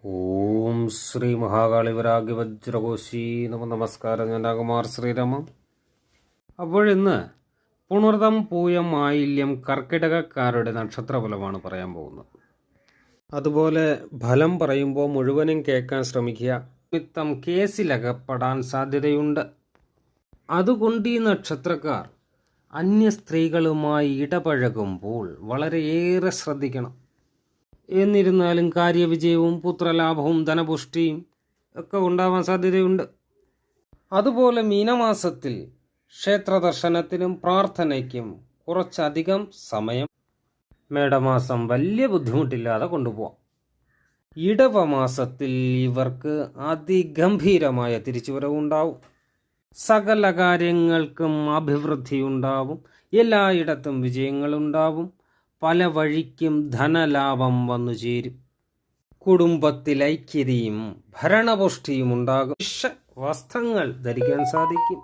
ഓം ശ്രീ മഹാകാളി വരാഗ്യ വജ്രകോശി നമസ്കാരം. ഞാൻ രാകുമാർ ശ്രീരാമം. അപ്പോഴിന്ന് പുണർതം, പൂയം, ആയില്യം കർക്കിടകക്കാരുടെ നക്ഷത്രഫലമാണ് പറയാൻ പോകുന്നത്. അതുപോലെ ഫലം പറയുമ്പോൾ മുഴുവനും കേൾക്കാൻ ശ്രമിക്കുക. നിമിത്തം കേസിലകപ്പെടാൻ സാധ്യതയുണ്ട്. അതുകൊണ്ട് ഈ നക്ഷത്രക്കാർ അന്യ സ്ത്രീകളുമായി ഇടപഴകുമ്പോൾ വളരെയേറെ ശ്രദ്ധിക്കണം. എന്നിരുന്നാലും കാര്യവിജയവും പുത്രലാഭവും ധനപുഷ്ടിയും ഒക്കെ ഉണ്ടാവാൻ സാധ്യതയുണ്ട്. അതുപോലെ മീനമാസത്തിൽ ക്ഷേത്രദർശനത്തിനും പ്രാർത്ഥനയ്ക്കും കുറച്ചധികം സമയം മേടമാസം വലിയ ബുദ്ധിമുട്ടില്ലാതെ കൊണ്ടുപോകാം. ഇടവമാസത്തിൽ ഇവർക്ക് അതിഗംഭീരമായ തിരിച്ചുവരവുണ്ടാവും. സകല കാര്യങ്ങൾക്കും അഭിവൃദ്ധിയുണ്ടാവും. എല്ലായിടത്തും വിജയങ്ങളുണ്ടാവും. പല വഴിക്കും ധനലാഭം വന്നു ചേരും. കുടുംബത്തിൽ ഐക്യതയും ഭരണപുഷ്ടിയും ഉണ്ടാകും. വസ്ത്രങ്ങൾ ധരിക്കാൻ സാധിക്കും.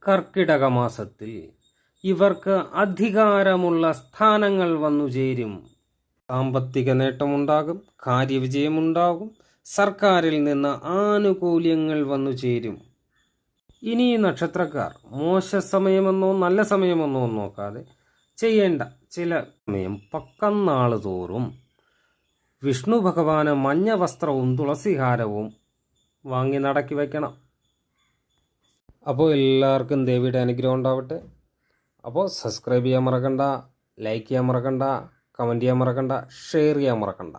കർക്കിടക മാസത്തിൽ ഇവർക്ക് അധികാരമുള്ള സ്ഥാനങ്ങൾ വന്നു ചേരും. സാമ്പത്തിക നേട്ടമുണ്ടാകും. കാര്യവിജയമുണ്ടാകും. സർക്കാരിൽ നിന്ന് ആനുകൂല്യങ്ങൾ വന്നു ചേരും. ഇനി ഈ നക്ഷത്രക്കാർ മോശ സമയമെന്നോ നല്ല സമയമെന്നോ നോക്കാതെ ചെയ്യേണ്ട ചില സമയം പക്കന്നാൾ തോറും വിഷ്ണു ഭഗവാന് മഞ്ഞ വസ്ത്രവും തുളസിഹാരവും വാങ്ങി നടക്കി വയ്ക്കണം. അപ്പോൾ എല്ലാവർക്കും ദേവിയുടെ അനുഗ്രഹം ഉണ്ടാവട്ടെ. അപ്പോൾ സബ്സ്ക്രൈബ് ചെയ്യാൻ മറക്കണ്ട, ലൈക്ക് ചെയ്യാൻ മറക്കണ്ട, കമൻറ്റ് ചെയ്യാൻ മറക്കണ്ട, ഷെയർ ചെയ്യാൻ മറക്കണ്ട.